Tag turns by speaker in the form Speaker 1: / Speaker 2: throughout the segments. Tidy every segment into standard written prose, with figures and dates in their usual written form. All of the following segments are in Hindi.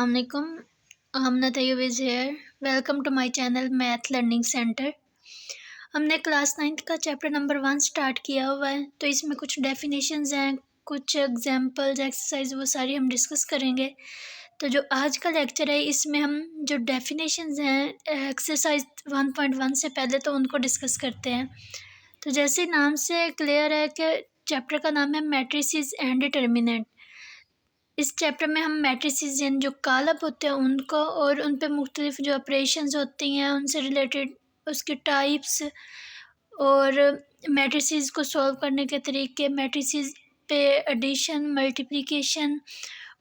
Speaker 1: अस्सलाम वालेकुम। Aamna Tayyab is here. Welcome to my channel math learning centre. हमने क्लास 9th का चैप्टर नंबर 1 स्टार्ट किया हुआ है, तो इसमें कुछ डेफिनेशंस हैं, कुछ एग्जांपल्स, एक्सरसाइज वो सारी हम डिस्कस करेंगे। तो जो आज का लेक्चर है इसमें हम जो डेफिनेशंस हैं एक्सरसाइज 1.1 से पहले तो उनको डिस्कस करते हैं। तो जैसे नाम से क्लियर है कि चैप्टर का नाम है मैट्रिसेस एंड डिटर्मिनेंट। इस चैप्टर में हम मैट्रिसेस यानी जो कॉलम होते हैं उनको और उन पे मुख्तलिफ जो ऑपरेशंस होती हैं उनसे रिलेटेड उसके टाइप्स और मैट्रिसेस को सॉल्व करने के तरीके, मैट्रिसेस पे एडिशन, मल्टीप्लिकेशन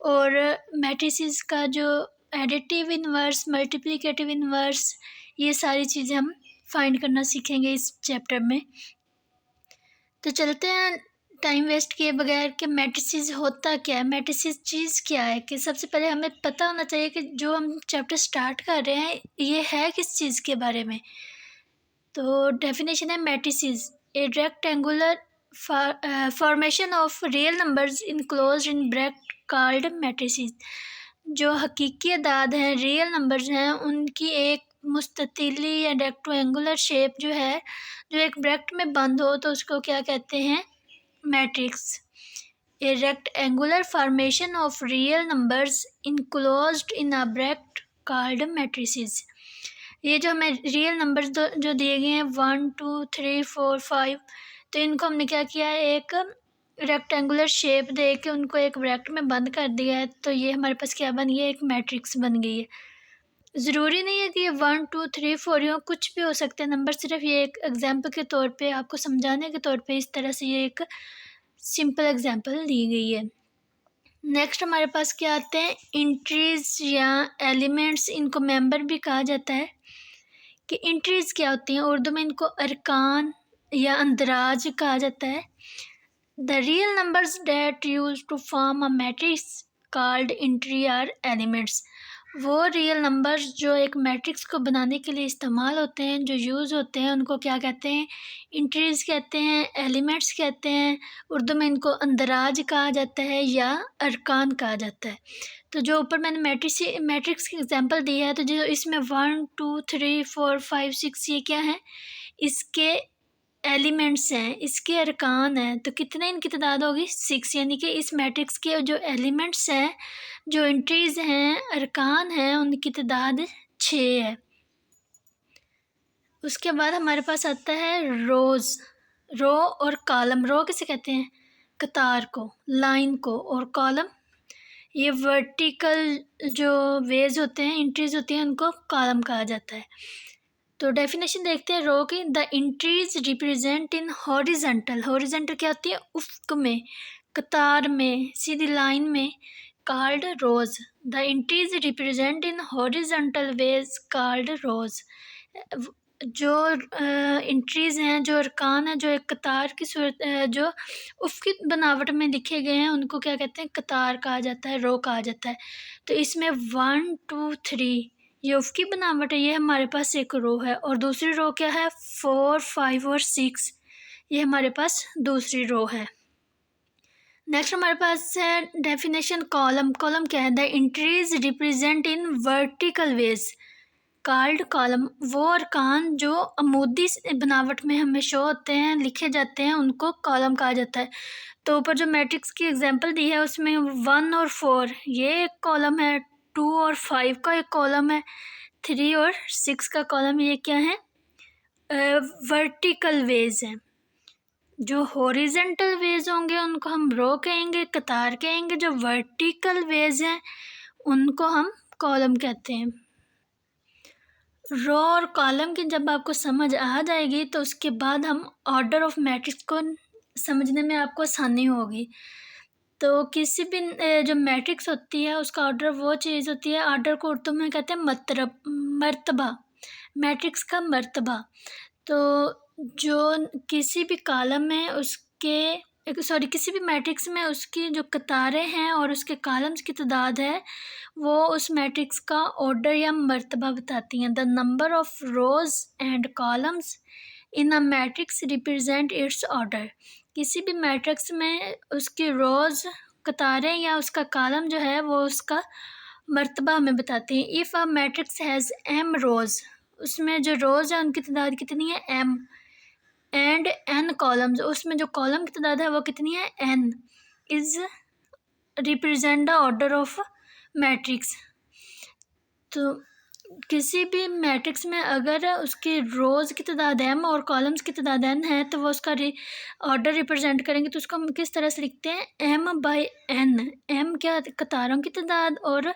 Speaker 1: और मैट्रिसेस का जो एडिटिव इन्वर्स, मल्टीप्लिकेटिव इन्वर्स, ये सारी चीज़ें हम फाइंड करना सीखेंगे इस चैप्टर में। तो चलते हैं टाइम वेस्ट किए बगैर कि मैट्रिसेस होता क्या है, मैट्रिसेस चीज़ क्या है। कि सबसे पहले हमें पता होना चाहिए कि जो हम चैप्टर स्टार्ट कर रहे हैं ये है किस चीज़ के बारे में। तो डेफिनेशन है matrices A rectangular formation of real numbers enclosed in bracket called matrices. जो हकीकी अदाद हैं, रियल नंबर्स हैं, उनकी एक मुस्ततिली या रेक्टेंगुलर शेप जो है, जो एक ब्रैकेट में बंद हो, तो उसको क्या कहते हैं, matrix. A rectangular formation of real numbers enclosed in a bracket called matrices. ये जो हमें रियल नंबर्स जो दिए गए हैं 1 2 3 4 5, तो इनको हमने क्या किया है, एक रेक्टेंगुलर शेप दे के उनको एक ब्रैकेट में बंद कर दिया है। तो ये हमारे पास क्या बन गया, एक मैट्रिक्स बन गई है। ज़रूरी नहीं है कि ये 1 2 3 4 हो, कुछ भी हो सकते हैं नंबर, सिर्फ ये एक एग्जाम्पल के तौर पे, आपको समझाने के तौर पे इस तरह से ये एक सिंपल एग्जाम्पल दी गई है। नेक्स्ट हमारे पास क्या आते हैं, इंट्रीज या एलिमेंट्स। इनको मेंबर भी कहा जाता है। कि इंट्रीज क्या होती हैं, उर्दू में इनको अरकान या अंदराज कहा जाता है। The real numbers that used to form a matrix called entry are elements. वो रियल नंबर्स जो एक मैट्रिक्स को बनाने के लिए इस्तेमाल होते हैं, जो यूज़ होते हैं, उनको क्या कहते हैं, इंट्रीज कहते हैं, एलिमेंट्स कहते हैं। उर्दू में इनको अंदराज कहा जाता है या अरकान कहा जाता है। तो जो ऊपर मैंने मैट्रिक्स की एग्जांपल दी है, तो जो इसमें 1 2 3 4 5 6 ये क्या है, इसके एलिमेंट्स हैं, इसके अरकान हैं। तो कितने इनकी तादाद होगी, 6। यानी कि इस मैट्रिक्स के जो एलिमेंट्स हैं, जो एंट्रीज हैं, अरकान हैं, उनकी तादाद 6 है। उसके बाद हमारे पास आता है रोज़। रो और कॉलम। रो किसे कहते हैं, कतार को, लाइन को, और कॉलम ये वर्टिकल जो वेज होते हैं, इंट्रीज होती हैं, उनको कॉलम कहा जाता है। तो डेफिनेशन देखते हैं रो की। The entries represent in horizontal. Horizontal क्या होती है, उफ्क में, कतार में, सीधी लाइन में, called rows. The entries represent in horizontal ways called rows. जो इंट्रीज हैं, जो अरकान हैं, जो एक कतार की सूरत जो उफ़क़ी बनावट में लिखे गए हैं, उनको क्या कहते हैं, कतार कहा जाता है, रो कहा जाता है। तो इसमें 1 2 3 ये उफ़क़ी बनावट है, ये हमारे पास एक रो है। और दूसरी रो क्या है, 4 5 और 6, ये हमारे पास दूसरी रो है। नेक्स्ट हमारे पास है डेफिनेशन कॉलम। कॉलम क्या है, the entries represent in vertical ways called column. वो अरकान जो अमूदी बनावट में हमें शो होते हैं, लिखे जाते हैं, उनको कॉलम कहा जाता है। तो ऊपर जो मैट्रिक्स की एग्जांपल दी है उसमें 1 और 4 ये एक कॉलम है, 2 और 5 का एक कॉलम है, 3 और 6 का कॉलम, ये क्या है, वर्टिकल वेज है। जो हॉरिजेंटल वेज होंगे उनको हम रो कहेंगे, कतार कहेंगे। जो वर्टिकल वेज हैं उनको हम कॉलम कहते हैं। रो और कॉलम की जब आपको समझ आ जाएगी तो उसके बाद हम ऑर्डर ऑफ मैट्रिक्स को समझने में आपको आसानी होगी। तो किसी भी जो मैट्रिक्स होती है उसका ऑर्डर वो चीज़ होती है, ऑर्डर को उर्दू में कहते हैं मर्तबा, मैट्रिक्स का मर्तबा। तो जो किसी भी कॉलम में किसी भी मैट्रिक्स में उसकी जो कतारें हैं और उसके कॉलम्स की तादाद है, वो उस मैट्रिक्स का ऑर्डर या मर्तबा बताती हैं। The number of rose and columns in a matrix represent its order. किसी भी मैट्रिक्स में उसकी रोज, कतारें या उसका कॉलम जो है वो उसका मर्तबा हमें बताते हैं। If a matrix has m रोज़, उसमें जो रोज़ है उनकी तादाद कितनी है m, एंड n कॉलम्स, उसमें जो कॉलम की तादाद है वो कितनी है n, is represent the order of matrix. तो किसी भी मैट्रिक्स में अगर उसके रोज़ की तादाद m और कॉलम्स की तादाद n है तो वो उसका ऑर्डर रिप्रेजेंट करेंगे। तो उसको हम किस तरह से लिखते हैं, m/n। m क्या है, कतारों की तादाद, और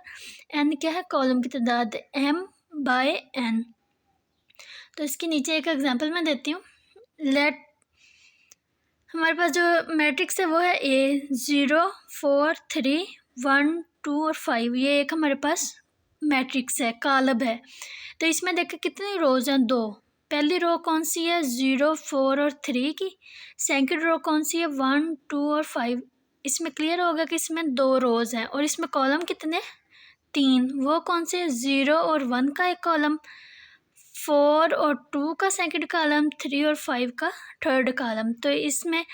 Speaker 1: n क्या है, कॉलम की तादाद, m/n। तो इसके नीचे एक एग्जांपल मैं देती हूँ। लेट हमारे पास जो मैट्रिक्स है वो है A 0 4 3 1 2 और 5। ये एक हमारे पास मैट्रिक्स है, कॉलम है। तो इसमें देखिए कितनी रोज़ हैं, दो। पहली रो कौन सी है, 0 4 और 3 की। सेकंड रो कौन सी है, 1 2 और 5। इसमें क्लियर होगा कि इसमें दो रोज़ हैं। और इसमें कॉलम कितने, तीन। वो कौन से, 0 और 1 का एक कॉलम, 4 और 2 का सेकंड कॉलम, 3 और 5 का थर्ड कॉलम। तो इसमें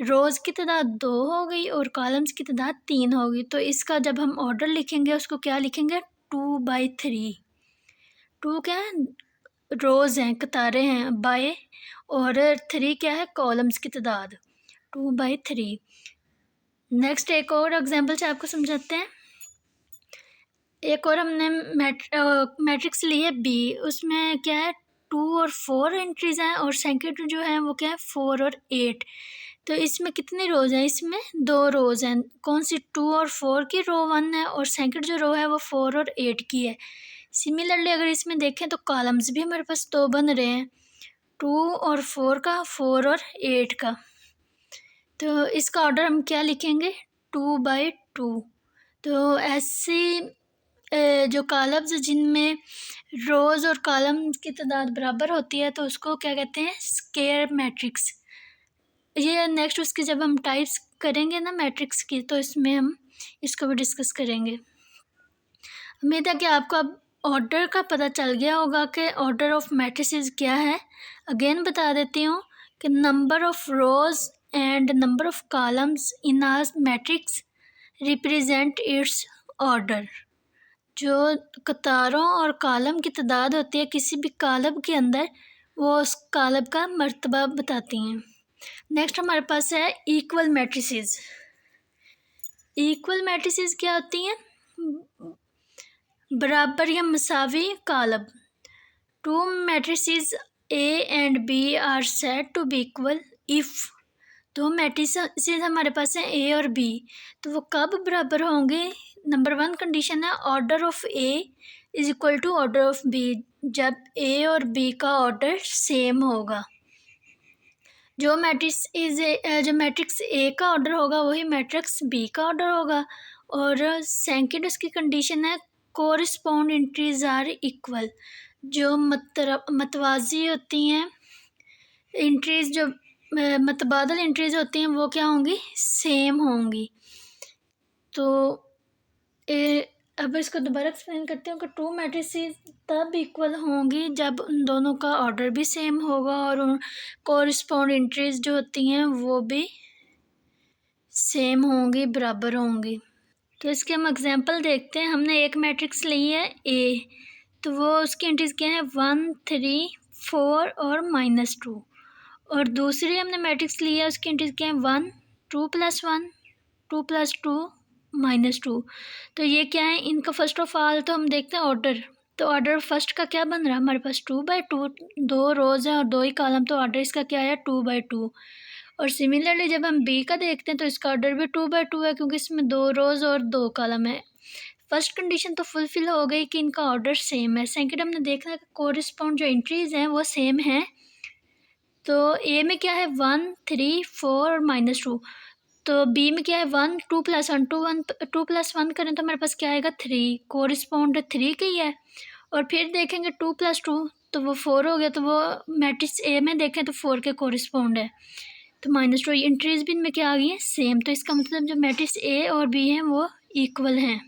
Speaker 1: रोज़ की तादाद 2 हो गई और कॉलम्स की तादाद 3 होगी। तो इसका जब हम ऑर्डर लिखेंगे उसको क्या लिखेंगे, 2/3। 2 क्या है, रोज़ हैं, कतारें हैं, बाय, और 3 क्या है, कॉलम्स की तादाद, 2/3। नेक्स्ट एक और एग्जांपल से आपको समझाते हैं। एक और हमने मैट्रिक्स ली है B, उसमें क्या है, 2 और 4 एंट्रीज हैं, और सेकंड जो है वो क्या है, 4 और 8। तो इसमें कितनी रोज़ हैं, इसमें दो रोज़ हैं। कौन सी, 2 और 4 की रो 1 है, और सेकंड जो रो है वो 4 और 8 की है। सिमिलरली अगर इसमें देखें तो कॉलम्स भी हमारे पास दो बन रहे हैं, 2 और 4 का, 4 और 8 का। तो इसका ऑर्डर हम क्या लिखेंगे, 2/2। तो ऐसी जो कॉलम्स जिनमें रोज़ और कॉलम की तादाद बराबर होती है तो उसको क्या कहते हैं, स्क्वायर मैट्रिक्स। ये नेक्स्ट उसकी जब हम टाइप्स करेंगे ना मैट्रिक्स की, तो इसमें हम इसको भी डिस्कस करेंगे। उम्मीद है कि आपको अब ऑर्डर का पता चल गया होगा कि ऑर्डर ऑफ मैट्रिसेस क्या है। अगेन बता देती हूँ कि number of rows and number of columns in a matrix represent its order. जो कतारों और कॉलम की तादाद होती है किसी भी कॉलम के अंदर, वो उस कॉलम का मर्तबा बताती हैं। नेक्स्ट हमारे पास है इक्वल मैट्रिसेस। इक्वल मैट्रिसेस क्या होती हैं, बराबर या मसावी column. Two matrices A and B are said to be equal if. दो मैट्रिसेस हमारे पास हैं A और B, तो वो कब बराबर होंगे। नंबर 1 कंडीशन है, order of A is equal to order of B, जब A और B का ऑर्डर सेम होगा। जो मैट्रिक्स A का ऑर्डर होगा वही मैट्रिक्स B का ऑर्डर होगा। और सेकंड उसकी कंडीशन है, कोरिस्पोंड एंट्रीज आर इक्वल। जो मतवाजी होती हैं एंट्रीज, जो मतबादल एंट्रीज होती हैं वो क्या होंगी, सेम होंगी। तो अब इसको दोबारा एक्सप्लेन करते हैं कि टू मैट्रिसेस तब इक्वल होंगी जब उन दोनों का ऑर्डर भी सेम होगा और उन कोरिस्पोंड एंट्रीज जो होती हैं वो भी सेम होंगी, बराबर होंगी। तो इसके हम एग्जांपल देखते हैं। हमने एक मैट्रिक्स ली है A, तो वो उसकी एंट्रीज क्या है, 1 3 4 और -2। और दूसरी हमने मैट्रिक्स ली है, उसकी एंट्रीज क्या है, 1 2 + 1 2 + 2 -2। तो ये क्या है, इनका फर्स्ट ऑफ ऑल तो हम देखते हैं ऑर्डर। तो ऑर्डर फर्स्ट का क्या बन रहा है, हमारे पास 2/2, दो रोज़ हैं और दो ही कॉलम, तो ऑर्डर इसका क्या है, 2/2। और सिमिलरली जब हम B का देखते हैं तो इसका ऑर्डर भी 2/2 है, क्योंकि इसमें दो रोज़ और दो कॉलम है। फर्स्ट कंडीशन तो फुलफिल हो गई कि इनका ऑर्डर सेम है। सेकंड हमने देखना है कि कोरिस्पोंड जो एंट्रीज हैं वो सेम हैं। तो A में क्या है, 1 3 4 और -2। तो B में क्या है, 1 2 + 1 2 + 1 करें तो हमारे पास क्या आएगा, 3। कोरिस्पोंड 3 की है। और फिर देखेंगे 2 + 2 तो वो 4 हो गया, तो वो मैट्रिक्स A में देखें तो 4 के कोरिस्पोंड है। तो -2 एंट्रीज भी इनमें क्या आ गई है, सेम। तो इसका मतलब जो मैट्रिक्स A और B हैं वो इक्वल हैं।